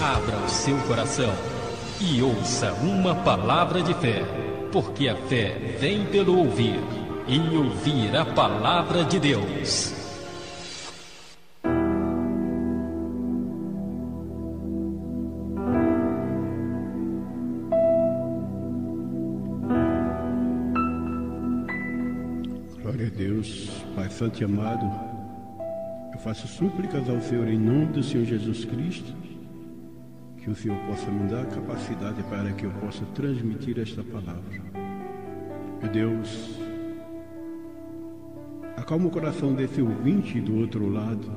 abra o seu coração e ouça uma palavra de fé, porque a fé vem pelo ouvir, e ouvir a palavra de Deus. Glória a Deus, Pai Santo e amado, eu faço súplicas ao Senhor em nome do Senhor Jesus Cristo, que o Senhor possa me dar capacidade para que eu possa transmitir esta palavra. Meu Deus, acalma o coração desse ouvinte do outro lado,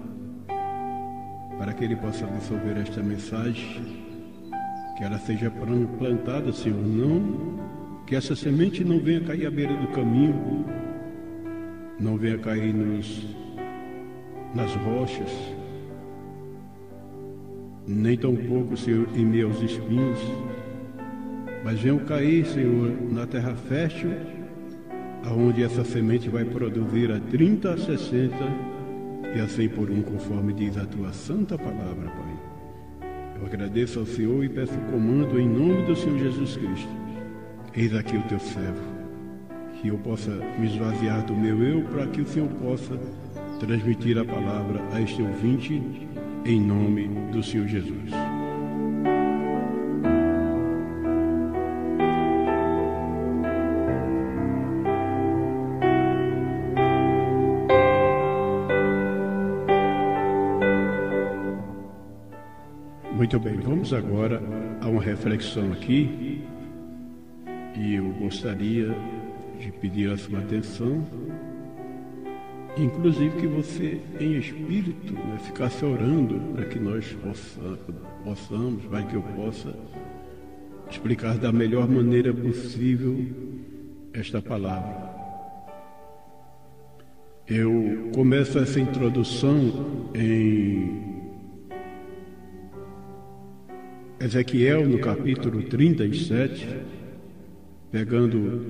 para que ele possa absorver esta mensagem, que ela seja plantada, Senhor, que essa semente não venha cair à beira do caminho, não venha cair nas rochas, nem tampouco, Senhor, em meio aos espinhos, mas venham cair, Senhor, na terra fértil, aonde essa semente vai produzir a 30, a 60 e a 100 por um, conforme diz a tua santa palavra, Pai. Eu agradeço ao Senhor e peço comando em nome do Senhor Jesus Cristo. Eis aqui o teu servo, que eu possa me esvaziar do meu eu, para que o Senhor possa transmitir a palavra a este ouvinte, em nome do Senhor Jesus. Muito bem, vamos agora a uma reflexão aqui, e eu gostaria de pedir a sua atenção, inclusive que você, em espírito, ficasse orando para que nós possamos, vai que eu possa explicar da melhor maneira possível esta palavra. Eu começo essa introdução em Ezequiel, no capítulo 37,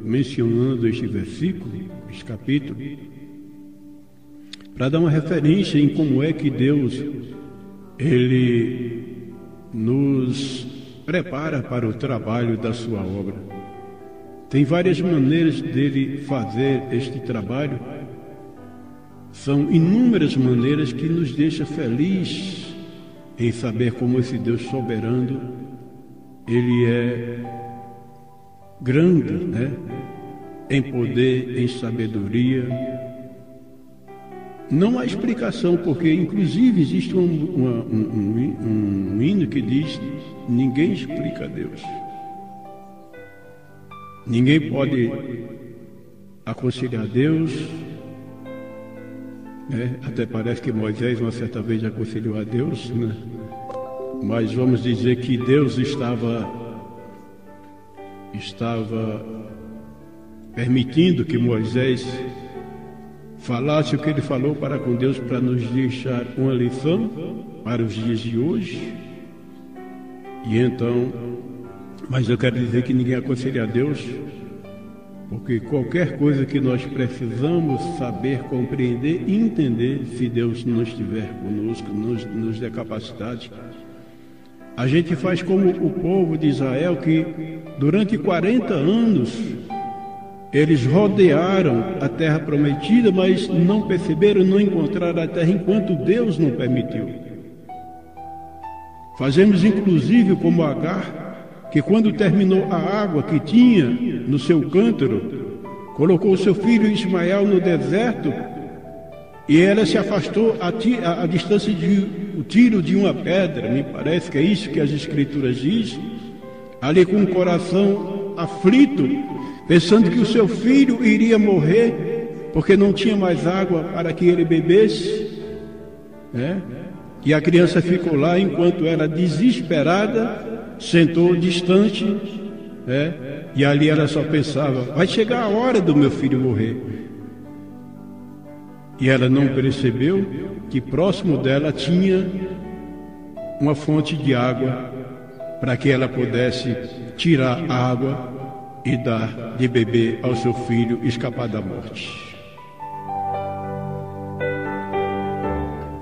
mencionando este versículo, este capítulo, para dar uma referência em como é que Deus, Ele nos prepara para o trabalho da sua obra. Tem várias maneiras dele fazer este trabalho, são inúmeras maneiras que nos deixa feliz em saber como esse Deus soberano, Ele é grande, em poder, em sabedoria. Não há explicação, porque inclusive existe um hino que diz: ninguém explica Deus. Ninguém pode aconselhar Deus. Até parece que Moisés uma certa vez aconselhou a Deus, mas vamos dizer que Deus estava permitindo que Moisés falasse o que ele falou para com Deus, para nos deixar uma lição para os dias de hoje. E então, mas eu quero dizer que ninguém aconselha a Deus, porque qualquer coisa que nós precisamos saber, compreender e entender, se Deus não estiver conosco, nos dê capacidade, a gente faz como o povo de Israel, que durante 40 anos eles rodearam a terra prometida, mas não perceberam, não encontraram a terra enquanto Deus não permitiu. Fazemos inclusive como Agar, que quando terminou a água que tinha no seu cântaro, colocou seu filho Ismael no deserto, e ela se afastou a distância de o tiro de uma pedra. Me parece que é isso que as Escrituras dizem, ali com o coração aflito, pensando que o seu filho iria morrer, porque não tinha mais água para que ele bebesse, E a criança ficou lá, enquanto ela, desesperada, sentou distante, e ali ela só pensava: vai chegar a hora do meu filho morrer. E ela não percebeu que próximo dela tinha uma fonte de água, para que ela pudesse tirar a água e dar de beber ao seu filho, escapar da morte.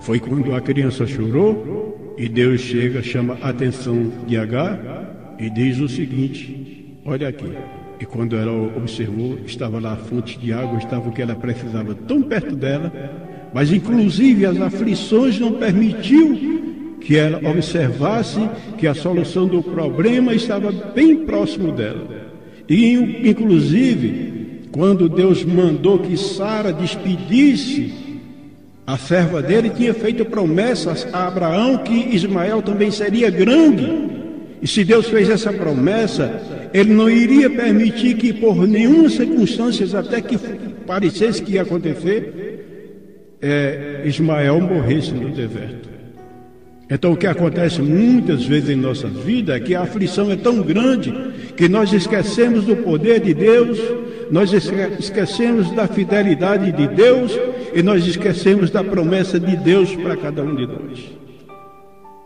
Foi quando a criança chorou E Deus chega, chama a atenção de Agar e diz o seguinte: olha aqui. E quando ela observou, estava lá a fonte de água, estava o que ela precisava tão perto dela, mas inclusive as aflições não permitiu que ela observasse que a solução do problema estava bem próximo dela. E inclusive, quando Deus mandou que Sara despedisse a serva dele, tinha feito promessas a Abraão que Ismael também seria grande. E se Deus fez essa promessa, Ele não iria permitir que por nenhuma circunstância, até que parecesse que ia acontecer, Ismael morresse no deserto. Então o que acontece muitas vezes em nossa vida é que a aflição é tão grande que nós esquecemos do poder de Deus, nós esquecemos da fidelidade de Deus e nós esquecemos da promessa de Deus para cada um de nós.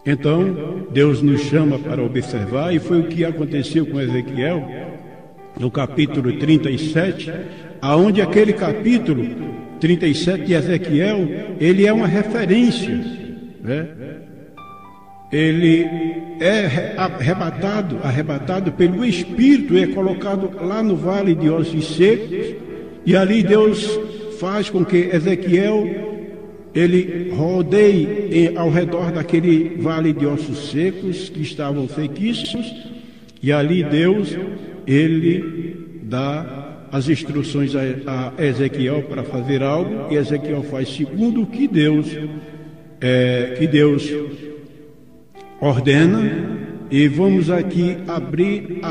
Então, Deus nos chama para observar, e foi o que aconteceu com Ezequiel, no capítulo 37, aonde aquele capítulo 37 de Ezequiel, ele é uma referência, né? Ele é arrebatado pelo Espírito, é colocado lá no vale de ossos secos, e ali Deus faz com que Ezequiel ele rodeie ao redor daquele vale de ossos secos que estavam sequíssimos, e ali Deus, ele dá as instruções a Ezequiel para fazer algo, e Ezequiel faz segundo o que Deus ordena. E vamos aqui abrir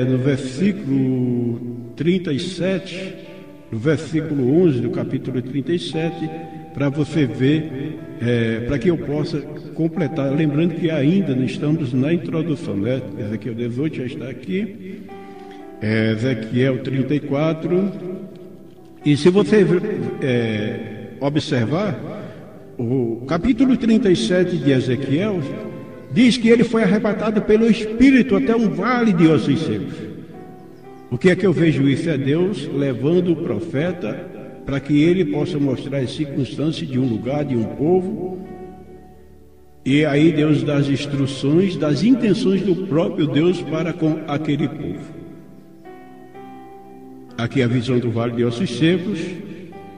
no versículo 37, no versículo 11 do capítulo 37, para você ver, para que eu possa completar, lembrando que ainda não estamos na introdução, né? Ezequiel 18 já está aqui, Ezequiel 34, e se você observar, o capítulo 37 de Ezequiel diz que ele foi arrebatado pelo Espírito até um vale de ossos secos. O que é que eu vejo isso? É Deus levando o profeta para que ele possa mostrar as circunstâncias de um lugar, de um povo, e aí Deus dá as instruções, das intenções do próprio Deus para com aquele povo. Aqui a visão do vale de ossos secos.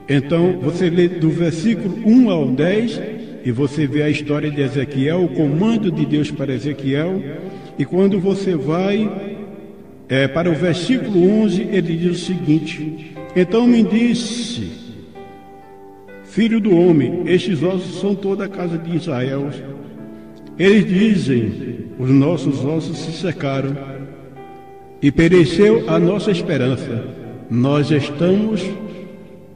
Então você lê do versículo 1 ao 10 e você vê a história de Ezequiel, o comando de Deus para Ezequiel, e quando você vai para o versículo 11, ele diz o seguinte: então me disse, filho do homem, estes ossos são toda a casa de Israel. Eles dizem, os nossos ossos se secaram e pereceu a nossa esperança, nós estamos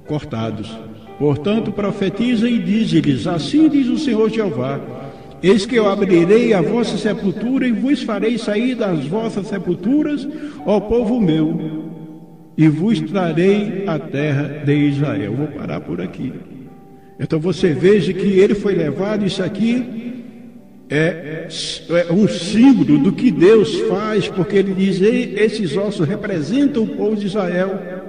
cortados. Portanto, profetiza e dize-lhes, assim diz o Senhor Jeová: eis que eu abrirei a vossa sepultura e vos farei sair das vossas sepulturas, ó povo meu, e vos trarei a terra de Israel. Vou parar por aqui. Então você veja que ele foi levado, isso aqui é um símbolo do que Deus faz, porque ele diz, esses ossos representam o povo de Israel.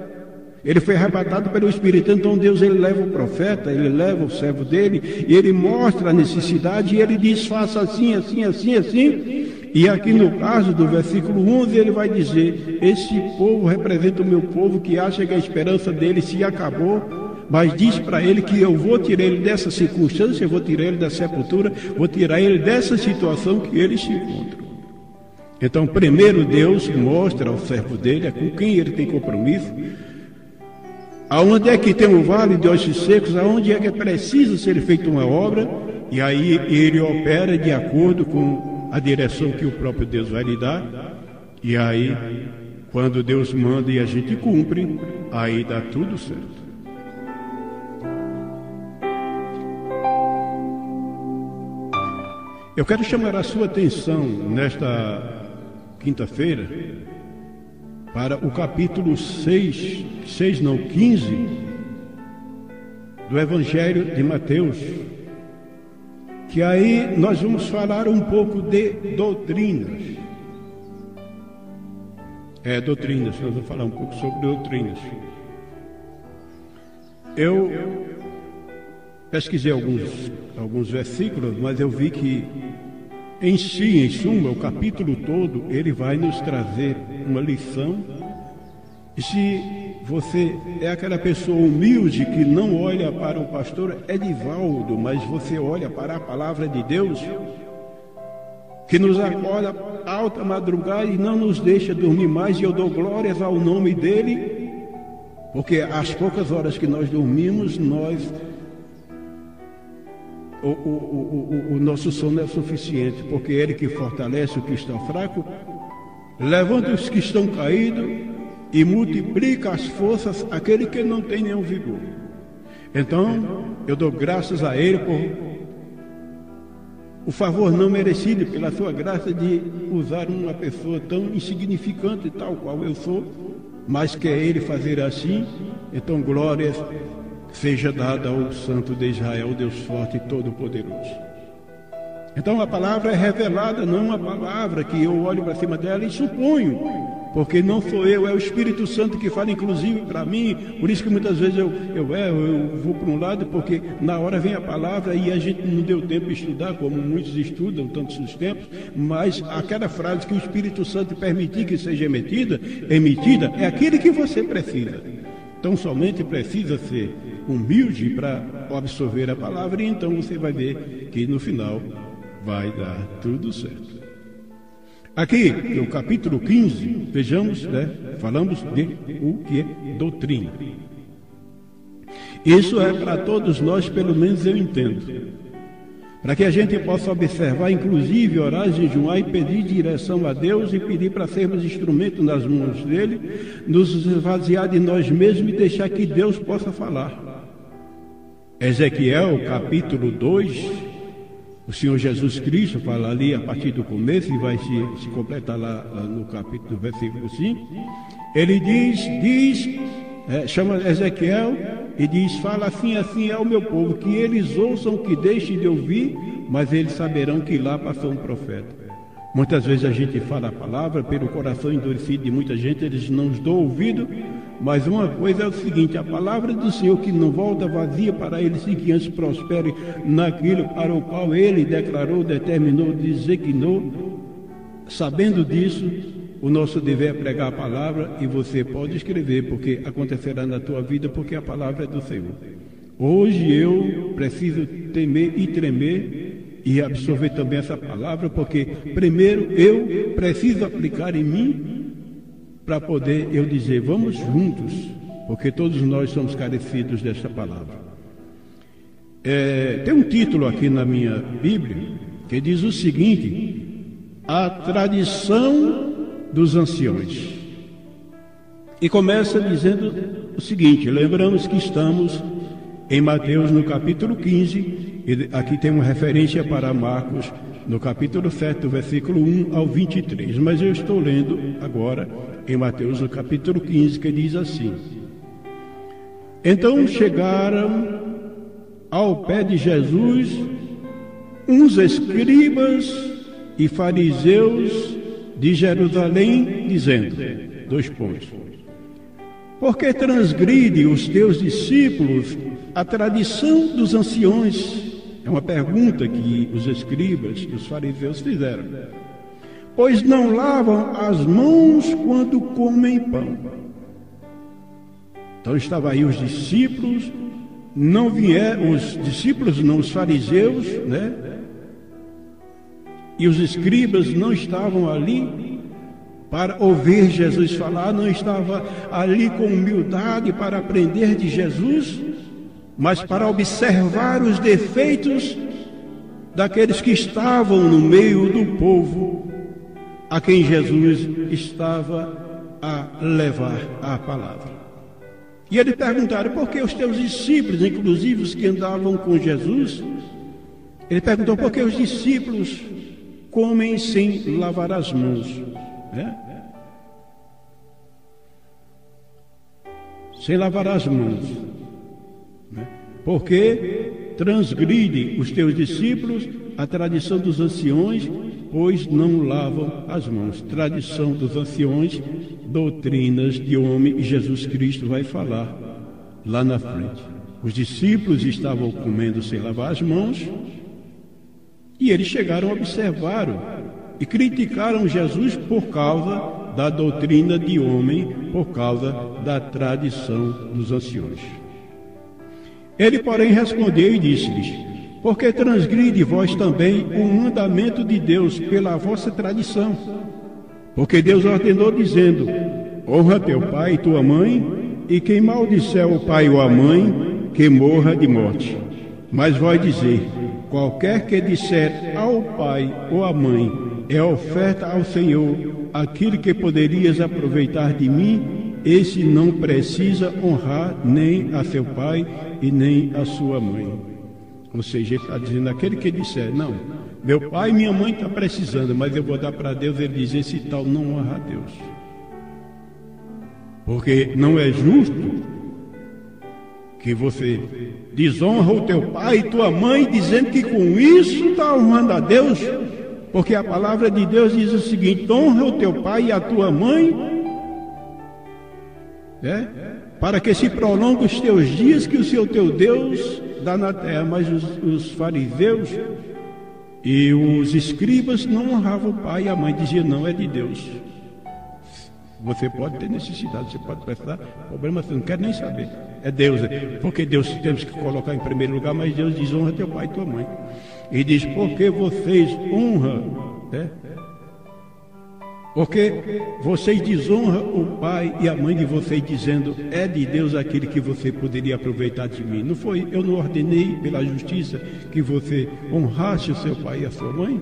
Ele foi arrebatado pelo Espírito, então Deus ele leva o profeta, ele leva o servo dele, e ele mostra a necessidade, e ele diz, faça assim, assim, assim, assim. E aqui no caso do versículo 11, ele vai dizer, esse povo representa o meu povo que acha que a esperança dele se acabou, mas diz para ele que eu vou tirar ele dessa circunstância, eu vou tirar ele da sepultura, vou tirar ele dessa situação que ele se encontra. Então, primeiro Deus mostra ao servo dele, com quem ele tem compromisso, aonde é que tem o vale de ossos secos, aonde é que precisa ser feita uma obra, e aí ele opera de acordo com a direção que o próprio Deus vai lhe dar, e aí, quando Deus manda e a gente cumpre, aí dá tudo certo. Eu quero chamar a sua atenção nesta quinta-feira para o capítulo 15 do Evangelho de Mateus, que aí nós vamos falar um pouco de doutrinas. Doutrinas, nós vamos falar um pouco sobre doutrinas. pesquisei alguns versículos, mas eu vi que em si, em suma, o capítulo todo, ele vai nos trazer uma lição. E se você é aquela pessoa humilde que não olha para o pastor Edivaldo, mas você olha para a palavra de Deus, que nos acorda alta madrugada e não nos deixa dormir mais, e eu dou glórias ao nome dele, porque as poucas horas que nós dormimos, o nosso sono é suficiente, porque é ele que fortalece o que está fraco, levanta os que estão caídos e multiplica as forças àquele que não tem nenhum vigor. Então, eu dou graças a ele por o favor não merecido, pela sua graça de usar uma pessoa tão insignificante, tal qual eu sou, mas quer ele fazer assim. Então, glórias seja dada ao Santo de Israel, Deus forte e todo-poderoso. Então, a palavra é revelada, não uma palavra que eu olho para cima dela e suponho, porque não sou eu, é o Espírito Santo que fala, inclusive, para mim. Por isso que muitas vezes eu vou para um lado, porque na hora vem a palavra e a gente não deu tempo de estudar, como muitos estudam tantos os tempos, mas aquela frase que o Espírito Santo permitir que seja emitida, é aquele que você precisa. Então, somente precisa ser humilde para absorver a palavra, e então você vai ver que no final vai dar tudo certo. Aqui, no capítulo 15, vejamos, falamos de o que é doutrina. Isso é para todos nós, pelo menos eu entendo. Para que a gente possa observar, inclusive, orar, jejuar e pedir direção a Deus e pedir para sermos instrumentos nas mãos dele, nos esvaziar de nós mesmos e deixar que Deus possa falar. Ezequiel, capítulo 2, o Senhor Jesus Cristo fala ali a partir do começo e vai se completar lá no capítulo, no versículo 5. Ele chama Ezequiel e diz: fala assim, assim é o meu povo, que eles ouçam, que deixem de ouvir, mas eles saberão que lá passou um profeta. Muitas vezes a gente fala a palavra pelo coração endurecido de muita gente, eles não nos dão ouvido, mas uma coisa é o seguinte: a palavra do Senhor que não volta vazia para ele, sim, que antes prospere naquilo para o qual ele declarou, determinou, designou. Sabendo disso, o nosso dever é pregar a palavra, e você pode escrever, porque acontecerá na tua vida, porque a palavra é do Senhor. Hoje eu preciso temer e tremer e absorver também essa palavra, porque primeiro eu preciso aplicar em mim para poder eu dizer: vamos juntos, porque todos nós somos carecidos dessa palavra. Tem um título aqui na minha Bíblia que diz o seguinte: a tradição dos anciões. E começa dizendo o seguinte: lembramos que estamos em Mateus no capítulo 15, e aqui tem uma referência para Marcos no capítulo 7, do versículo 1 ao 23, mas eu estou lendo agora em Mateus no capítulo 15, que diz assim: então chegaram ao pé de Jesus uns escribas e fariseus de Jerusalém, dizendo, por que transgride os teus discípulos a tradição dos anciões? É uma pergunta que os escribas e os fariseus fizeram. Pois não lavam as mãos quando comem pão. Então estavam aí os discípulos, os fariseus, e os escribas não estavam ali para ouvir Jesus falar, não estavam ali com humildade para aprender de Jesus, mas para observar os defeitos daqueles que estavam no meio do povo a quem Jesus estava a levar a palavra. E eles perguntaram: por que os teus discípulos, inclusive os que andavam com Jesus, ele perguntou: por que os discípulos comem sem lavar as mãos? Sem lavar as mãos. Porque transgride os teus discípulos a tradição dos anciões, pois não lavam as mãos. Tradição dos anciões, doutrinas de homem, e Jesus Cristo vai falar lá na frente. Os discípulos estavam comendo sem lavar as mãos, e eles chegaram, observaram e criticaram Jesus por causa da doutrina de homem, por causa da tradição dos anciões. Ele, porém, respondeu e disse-lhes: por que transgride vós também o mandamento de Deus pela vossa tradição? Porque Deus ordenou, dizendo: honra teu pai e tua mãe, e quem maldisser o pai ou a mãe, que morra de morte. Mas vós dizer: qualquer que disser ao pai ou à mãe, é oferta ao Senhor aquilo que poderias aproveitar de mim, esse não precisa honrar nem a seu pai e nem a sua mãe. Ou seja, ele está dizendo: aquele que disser, não, meu pai e minha mãe estão precisando, mas eu vou dar para Deus, ele diz: esse tal não honra a Deus. Porque não é justo que você desonra o teu pai e tua mãe, dizendo que com isso está honrando a Deus. Porque a palavra de Deus diz o seguinte: honra o teu pai e a tua mãe, para que se prolongue os teus dias que o Senhor teu Deus dá na terra. Mas os fariseus e os escribas não honravam o pai e a mãe, diziam: não, é de Deus. Você pode ter necessidade, você pode precisar, problema você não quer nem saber. É Deus, porque Deus temos que colocar em primeiro lugar, mas Deus diz: honra teu pai e tua mãe. E diz: porque vocês honram, porque vocês desonram o pai e a mãe de vocês, dizendo: é de Deus aquele que você poderia aproveitar de mim. Não foi? Eu não ordenei pela justiça que você honrasse o seu pai e a sua mãe?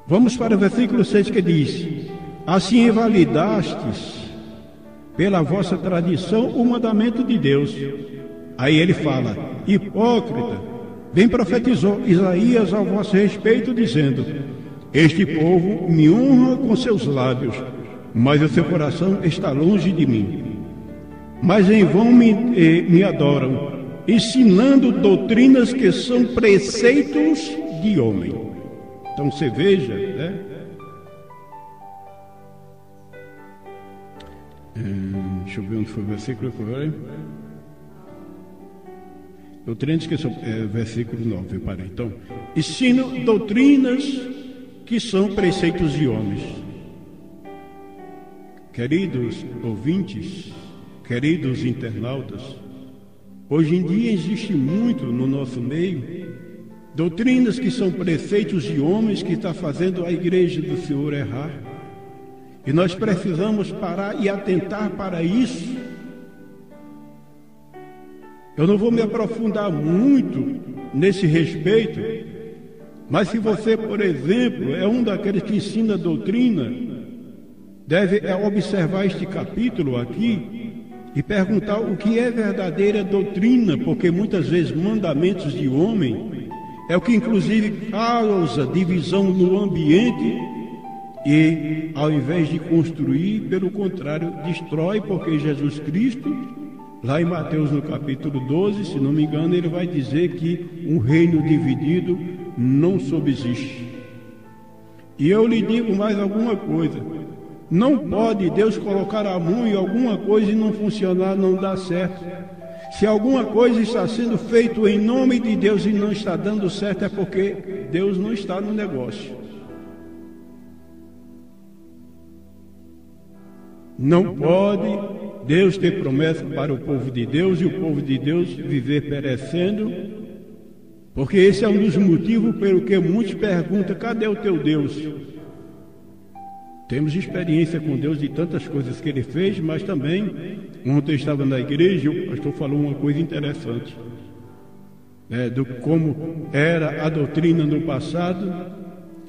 Vamos para o versículo 6, que diz: assim invalidastes pela vossa tradição o mandamento de Deus. Aí ele fala: hipócrita, bem profetizou Isaías ao vosso respeito, dizendo: este povo me honra com seus lábios, mas o seu coração está longe de mim. Mas em vão me adoram, ensinando doutrinas que são preceitos de homem. Então você veja, deixa eu ver onde foi o versículo que foi. Doutrinas que são, versículo 9, eu parei. Então, ensino doutrinas que são preceitos de homens. Queridos ouvintes, queridos internautas, hoje em dia existe muito no nosso meio doutrinas que são preceitos de homens, que está fazendo a igreja do Senhor errar. E nós precisamos parar e atentar para isso. Eu não vou me aprofundar muito nesse respeito, mas se você, por exemplo, é um daqueles que ensina doutrina, deve observar este capítulo aqui e perguntar o que é verdadeira doutrina, porque muitas vezes mandamentos de homem é o que inclusive causa divisão no ambiente e, ao invés de construir, pelo contrário, destrói, porque Jesus Cristo, lá em Mateus no capítulo 12, se não me engano, ele vai dizer que um reino dividido não subsiste. E eu lhe digo mais alguma coisa: não pode Deus colocar a mão em alguma coisa e não funcionar, não dá certo. Se alguma coisa está sendo feita em nome de Deus e não está dando certo, é porque Deus não está no negócio. Não pode Deus ter promessa para o povo de Deus e o povo de Deus viver perecendo, porque esse é um dos motivos pelo que muitos perguntam: cadê o teu Deus? Temos experiência com Deus de tantas coisas que Ele fez, mas também, ontem eu estava na igreja, o pastor falou uma coisa interessante, do como era a doutrina no passado,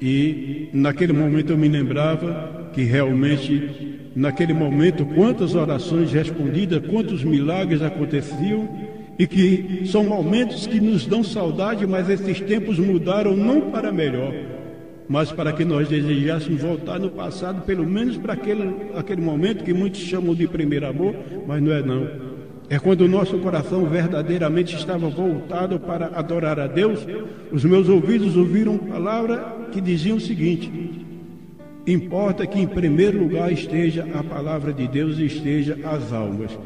e naquele momento eu me lembrava que realmente, naquele momento, quantas orações respondidas, quantos milagres aconteciam, e que são momentos que nos dão saudade, mas esses tempos mudaram não para melhor, mas para que nós desejássemos voltar no passado, pelo menos para aquele momento que muitos chamam de primeiro amor, mas não é não. É quando o nosso coração verdadeiramente estava voltado para adorar a Deus. Os meus ouvidos ouviram palavra que diziam o seguinte: importa que em primeiro lugar esteja a palavra de Deus e esteja as almas.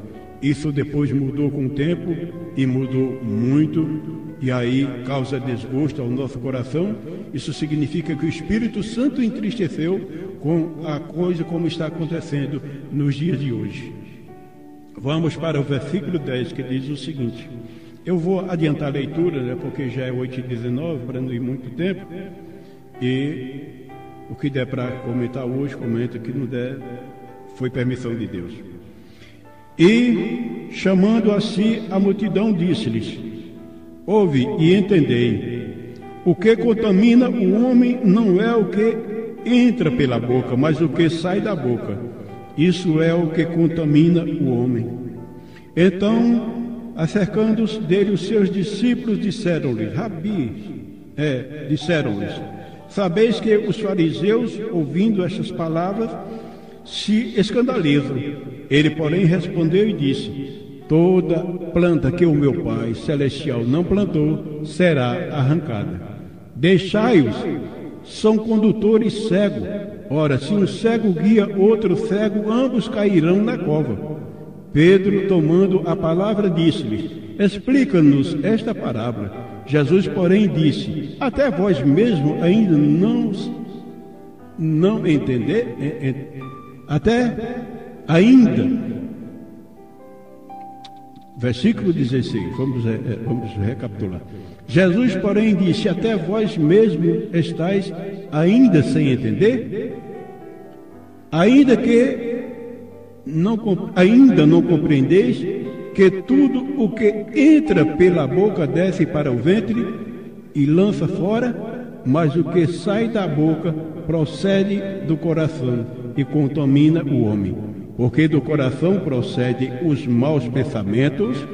Isso depois mudou com o tempo e mudou muito, e aí causa desgosto ao nosso coração. Isso significa que o Espírito Santo entristeceu com a coisa como está acontecendo nos dias de hoje. Vamos para o versículo 10, que diz o seguinte. Eu vou adiantar a leitura, né, porque já é 8h19, para não ir muito tempo, e o que der para comentar hoje, comenta, o que não der, foi permissão de Deus. E, chamando a si a multidão, disse-lhes: ouve e entendei, o que contamina o homem não é o que entra pela boca, mas o que sai da boca. Isso é o que contamina o homem. Então, acercando-se dele os seus discípulos, disseram-lhe: disseram-lhes: sabeis que os fariseus, ouvindo estas palavras, se escandalizam. Ele, porém, respondeu e disse: toda planta que o meu Pai Celestial não plantou será arrancada. Deixai-os, são condutores cegos. Ora, se um cego guia outro cego, ambos cairão na cova. Pedro, tomando a palavra, disse-lhe: explica-nos esta parábola. Jesus, porém, disse: até vós mesmo ainda não entender? Versículo 16, vamos recapitular. Jesus, porém, disse: até vós mesmo estáis ainda sem entender? Ainda não compreendeis que tudo o que entra pela boca desce para o ventre e lança fora, mas o que sai da boca procede do coração e contamina o homem. Porque do coração procedem os maus pensamentos,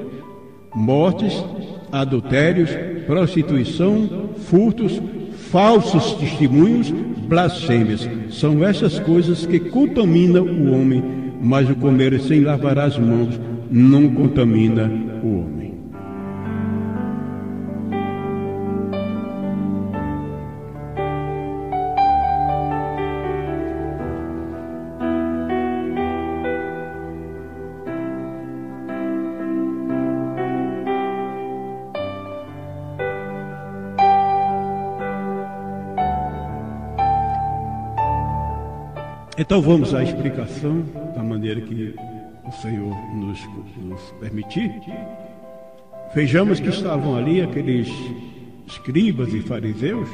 mortes, adultérios, prostituição, furtos, falsos testemunhos, blasfêmias. São essas coisas que contaminam o homem, mas o comer sem lavar as mãos não contamina o homem. Então vamos à explicação da maneira que o Senhor nos permitir. Vejamos que estavam ali aqueles escribas e fariseus,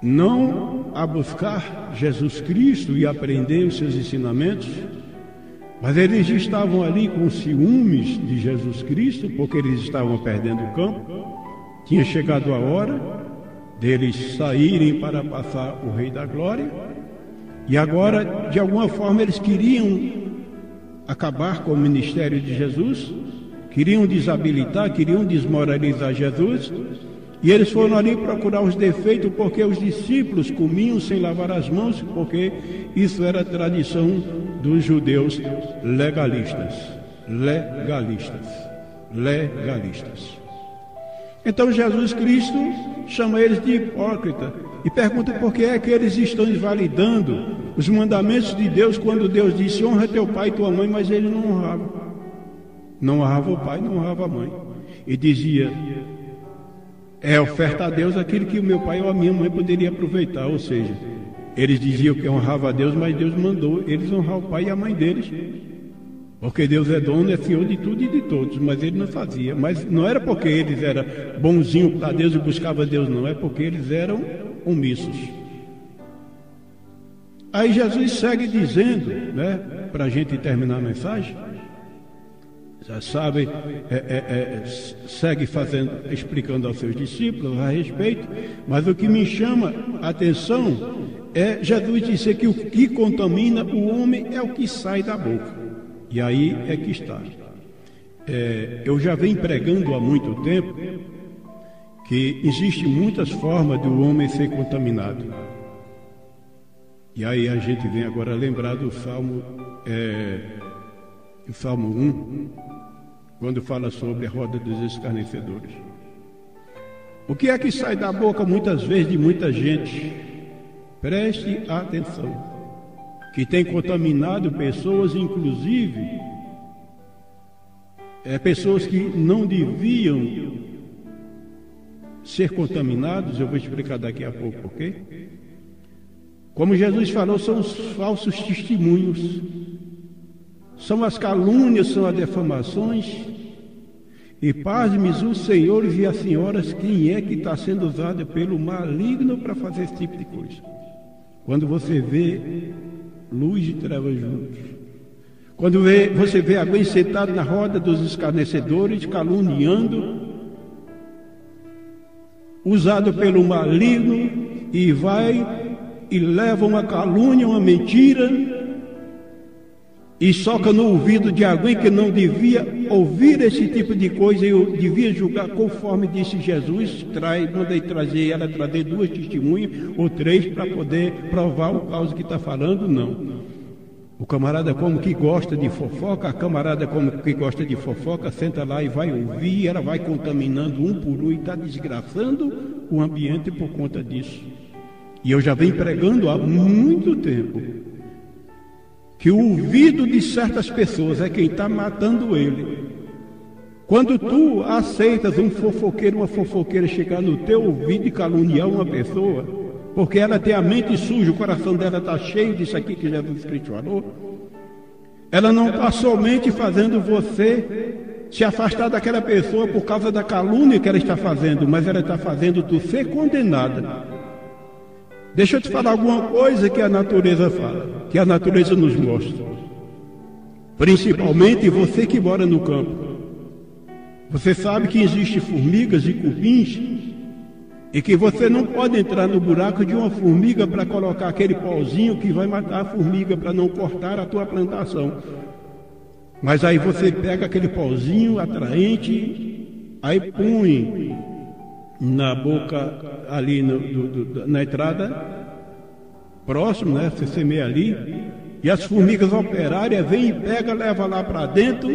não a buscar Jesus Cristo e aprender os seus ensinamentos, mas eles estavam ali com ciúmes de Jesus Cristo, porque eles estavam perdendo o campo. Tinha chegado a hora deles saírem para passar o Rei da Glória. E agora, de alguma forma, eles queriam acabar com o ministério de Jesus, queriam desabilitar, queriam desmoralizar Jesus, e eles foram ali procurar os defeitos, porque os discípulos comiam sem lavar as mãos, porque isso era a tradição dos judeus legalistas. Então Jesus Cristo chama eles de hipócrita e pergunta por que é que eles estão invalidando os mandamentos de Deus, quando Deus disse: honra teu pai e tua mãe, mas eles não honravam. Não honrava o pai, não honrava a mãe. E dizia: é oferta a Deus aquilo que o meu pai ou a minha mãe poderia aproveitar. Ou seja, eles diziam que honrava a Deus, mas Deus mandou eles honrar o pai e a mãe deles. Porque Deus é dono, é senhor de tudo e de todos, mas ele não fazia. Mas não era porque eles eram bonzinhos para Deus e buscavam Deus, não. É porque eles eram omissos. Aí Jesus segue dizendo, né, para a gente terminar a mensagem, já sabe, segue explicando aos seus discípulos a respeito, mas o que me chama a atenção é Jesus dizer que o que contamina o homem é o que sai da boca. E aí é que está. Eu já venho pregando há muito tempo que existem muitas formas do homem ser contaminado. E aí a gente vem agora lembrar do Salmo 1, quando fala sobre a roda dos escarnecedores. O que é que sai da boca muitas vezes de muita gente? Preste atenção. Que tem contaminado pessoas, inclusive pessoas que não deviam ser contaminados, eu vou explicar daqui a pouco, ok? Como Jesus falou, são os falsos testemunhos, são as calúnias, são as defamações. E pasme os senhores e as senhoras, quem é que está sendo usado pelo maligno para fazer esse tipo de coisa? Quando você vê luz e trevas juntos, quando você vê alguém sentado na roda dos escarnecedores, caluniando, usado pelo maligno, e vai e leva uma calúnia, uma mentira, e soca no ouvido de alguém que não devia ouvir esse tipo de coisa, eu devia julgar conforme disse Jesus, mandei trazer 2 testemunhas ou 3 para poder provar o caso que está falando, não. O camarada como que gosta de fofoca, a camarada como que gosta de fofoca, senta lá e vai ouvir, ela vai contaminando um por um e está desgraçando o ambiente por conta disso. E eu já venho pregando há muito tempo que o ouvido de certas pessoas é quem está matando ele. Quando tu aceitas um fofoqueiro, uma fofoqueira chegar no teu ouvido e caluniar uma pessoa, porque ela tem a mente suja, o coração dela está cheio disso aqui que Jesus Cristo falou, ela não está somente fazendo você se afastar daquela pessoa por causa da calúnia que ela está fazendo, mas ela está fazendo tu ser condenada. Deixa eu te falar alguma coisa que a natureza fala, que a natureza nos mostra. Principalmente você que mora no campo. Você sabe que existem formigas e cupins e que você não pode entrar no buraco de uma formiga para colocar aquele pauzinho que vai matar a formiga para não cortar a tua plantação. Mas aí você pega aquele pauzinho atraente, aí põe na boca ali na entrada, próximo, né? Você semeia ali, e as formigas operárias vêm e pega, leva lá para dentro,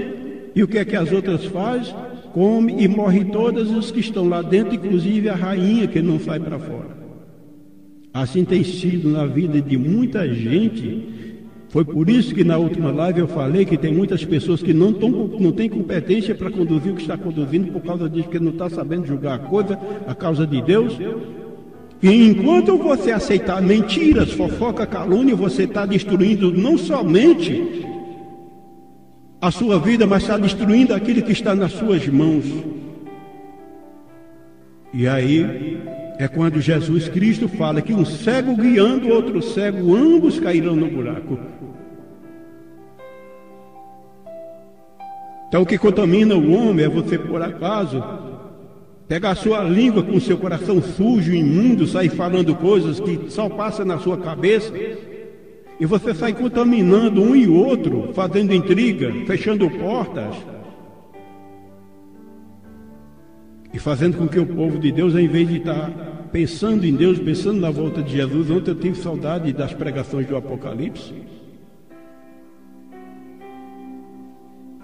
e o que é que as outras fazem? Come e morre todas os que estão lá dentro, inclusive a rainha que não sai para fora. Assim tem sido na vida de muita gente. Foi por isso que na última live eu falei que tem muitas pessoas que não têm competência para conduzir o que está conduzindo por causa disso, que não está sabendo julgar a coisa, a causa de Deus. E enquanto você aceitar mentiras, fofoca, calúnia, você está destruindo não somente a sua vida, mas está destruindo aquilo que está nas suas mãos. E aí é quando Jesus Cristo fala que um cego guiando outro cego, ambos cairão no buraco. Então o que contamina o homem é você, por acaso, pegar a sua língua com o seu coração sujo, imundo, sair falando coisas que só passam na sua cabeça, e você sai contaminando um e outro, fazendo intriga, fechando portas, e fazendo com que o povo de Deus, em vez de estar pensando em Deus, pensando na volta de Jesus. Ontem eu tive saudade das pregações do Apocalipse,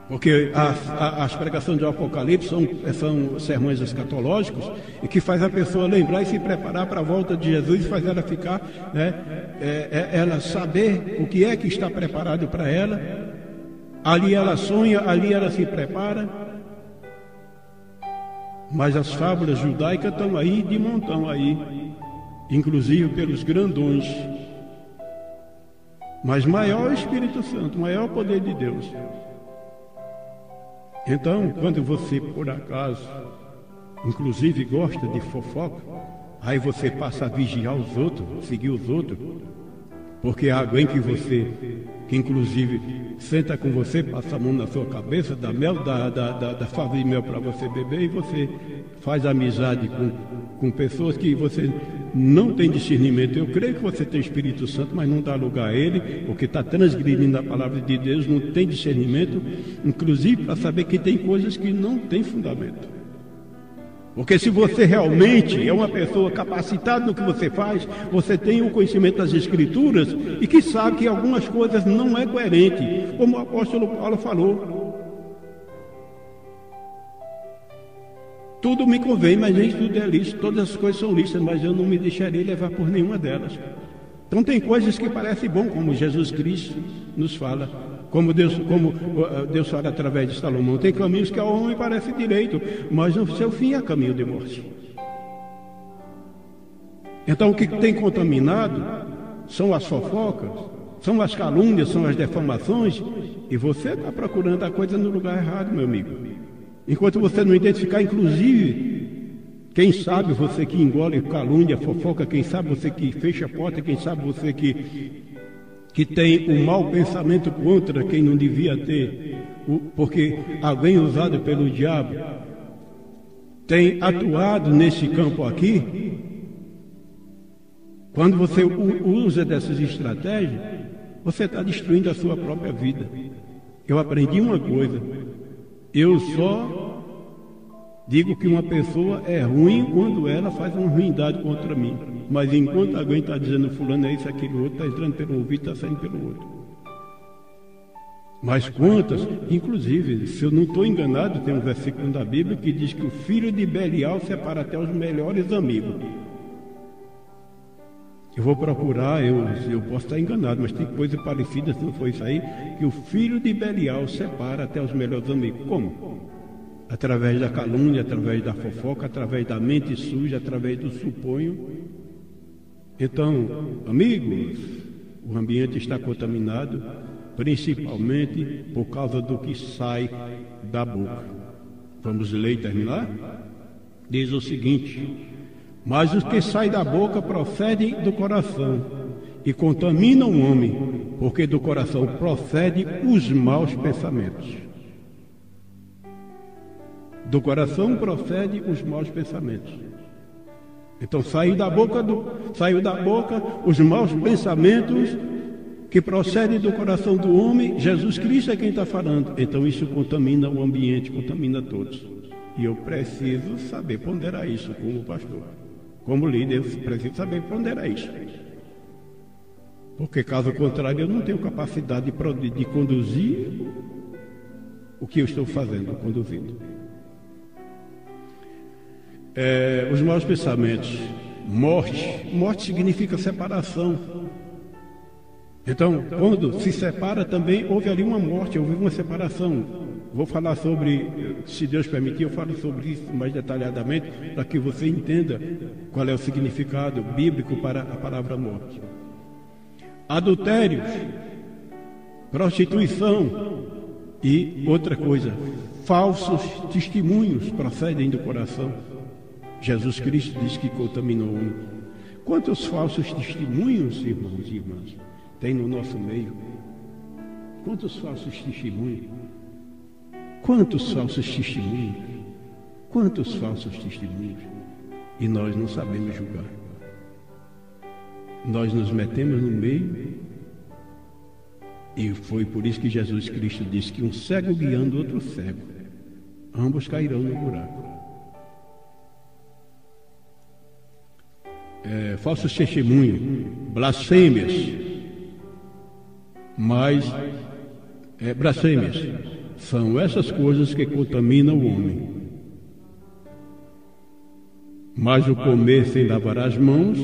porque as pregações do Apocalipse são sermões escatológicos e que faz a pessoa lembrar e se preparar para a volta de Jesus, e faz ela ficar, ela saber o que é que está preparado para ela. Ali ela sonha, ali ela se prepara. Mas as fábulas judaicas estão aí de montão aí, inclusive pelos grandões. Mas maior é o Espírito Santo, maior é o poder de Deus. Então, quando você, por acaso, inclusive gosta de fofoca, aí você passa a vigiar os outros, seguir os outros, porque há alguém que inclusive senta com você, passa a mão na sua cabeça, dá mel, dá fava de mel para você beber, e você faz amizade com pessoas que você não tem discernimento. Eu creio que você tem Espírito Santo, mas não dá lugar a ele, porque está transgredindo a palavra de Deus, não tem discernimento, inclusive para saber que tem coisas que não tem fundamento. Porque se você realmente é uma pessoa capacitada no que você faz, você tem o conhecimento das Escrituras e que sabe que algumas coisas não é coerente, como o apóstolo Paulo falou. Tudo me convém, mas nem tudo é lícito. Todas as coisas são lícitas, mas eu não me deixarei levar por nenhuma delas. Então tem coisas que parecem bom, como Jesus Cristo nos fala. Como Deus fala através de Salomão, tem caminhos que ao homem parece direito, mas no seu fim é caminho de morte. Então o que tem contaminado são as fofocas, são as calúnias, são as defamações, e você está procurando a coisa no lugar errado, meu amigo. Enquanto você não identificar, inclusive, quem sabe você que engole calúnia, fofoca, quem sabe você que fecha a porta, quem sabe você que tem um mau pensamento contra quem não devia ter, porque alguém usado pelo diabo tem atuado nesse campo aqui. Quando você usa dessas estratégias, você está destruindo a sua própria vida. Eu aprendi uma coisa: eu só digo que uma pessoa é ruim quando ela faz uma ruindade contra mim. Mas enquanto alguém está dizendo fulano é isso, aquilo, outro, está entrando pelo ouvido, está saindo pelo outro. Mas quantas, inclusive, se eu não estou enganado, tem um versículo da Bíblia que diz que o filho de Belial separa até os melhores amigos. Eu vou procurar, eu posso estar enganado, mas tem coisa parecida, se não for isso aí, que o filho de Belial separa até os melhores amigos. Como? Através da calúnia, através da fofoca, através da mente suja, através do suponho. Então, amigos, o ambiente está contaminado, principalmente por causa do que sai da boca. Vamos ler e terminar? Diz o seguinte: mas o que sai da boca procede do coração e contamina o homem, porque do coração procede os maus pensamentos. Do coração procede os maus pensamentos. Então saiu da boca os maus pensamentos que procedem do coração do homem. Jesus Cristo é quem está falando. Então isso contamina o ambiente, contamina todos. E eu preciso saber ponderar isso como pastor. Como líder, eu preciso saber ponderar isso. Porque caso contrário, eu não tenho capacidade de conduzir o que eu estou fazendo, conduzindo. Os maus pensamentos, morte significa separação. Então, quando se separa também, houve ali uma morte, houve uma separação. Vou falar sobre, se Deus permitir, eu falo sobre isso mais detalhadamente, para que você entenda qual é o significado bíblico para a palavra morte. Adultério, prostituição e outra coisa, falsos testemunhos procedem do coração. Jesus Cristo diz que contaminou o homem. Quantos falsos testemunhos, irmãos e irmãs, tem no nosso meio? Quantos falsos testemunhos? Quantos falsos testemunhos? Quantos falsos testemunhos? E nós não sabemos julgar. Nós nos metemos no meio, e foi por isso que Jesus Cristo disse que um cego guiando outro cego, ambos cairão no buraco. Falsos testemunhos, blasfêmias, blasfêmias são essas coisas que contaminam o homem. Mas o comer sem lavar as mãos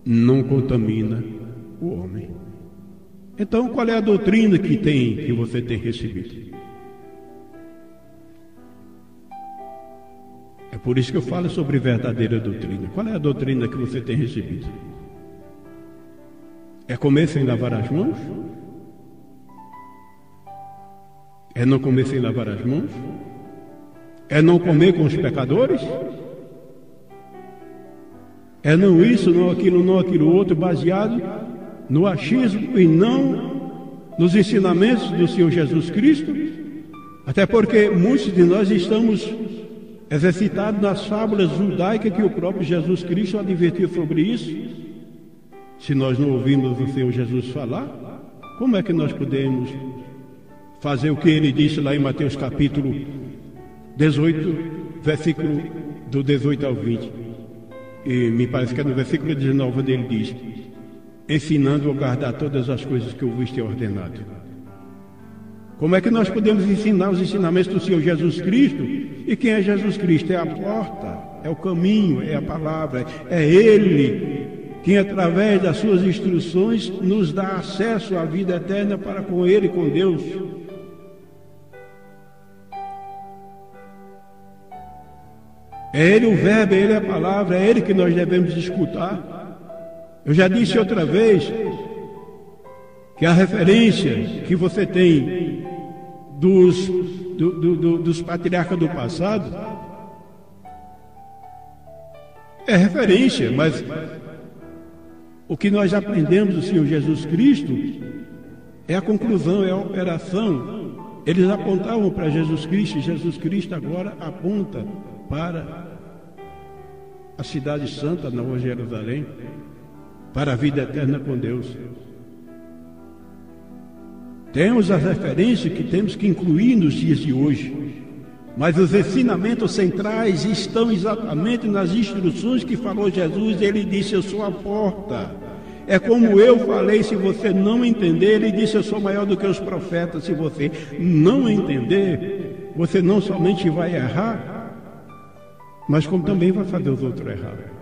não contamina o homem. Então, qual é a doutrina que você tem recebido? É por isso que eu falo sobre verdadeira doutrina. Qual é a doutrina que você tem recebido? É comer sem lavar as mãos? É não comer sem lavar as mãos? É não comer com os pecadores? É não isso, não aquilo outro, baseado no achismo e não nos ensinamentos do Senhor Jesus Cristo? Até porque muitos de nós estamos exercitados nas fábulas judaicas que o próprio Jesus Cristo advertiu sobre isso. Se nós não ouvimos o Senhor Jesus falar, como é que nós podemos fazer o que ele disse lá em Mateus capítulo 18, versículo do 18 ao 20? E me parece que é no versículo 19 onde ele diz: ensinando a guardar todas as coisas que eu vos tenho ordenado. Como é que nós podemos ensinar os ensinamentos do Senhor Jesus Cristo? E quem é Jesus Cristo? É a porta, é o caminho, é a palavra, é Ele que através das suas instruções nos dá acesso à vida eterna para com Ele e com Deus. É Ele o verbo, é Ele a palavra, é Ele que nós devemos escutar. Eu já disse outra vez que a referência que você tem dos patriarcas do passado é referência, mas o que nós aprendemos do Senhor Jesus Cristo é a conclusão, é a operação. Eles apontavam para Jesus Cristo, e Jesus Cristo agora aponta para a cidade santa, Nova Jerusalém, para a vida eterna com Deus. Temos as referências que temos que incluir nos dias de hoje, mas os ensinamentos centrais estão exatamente nas instruções que falou Jesus. Ele disse: eu sou a porta. É como eu falei, se você não entender, ele disse: eu sou maior do que os profetas. Se você não entender, você não somente vai errar, mas como também vai fazer os outros errar.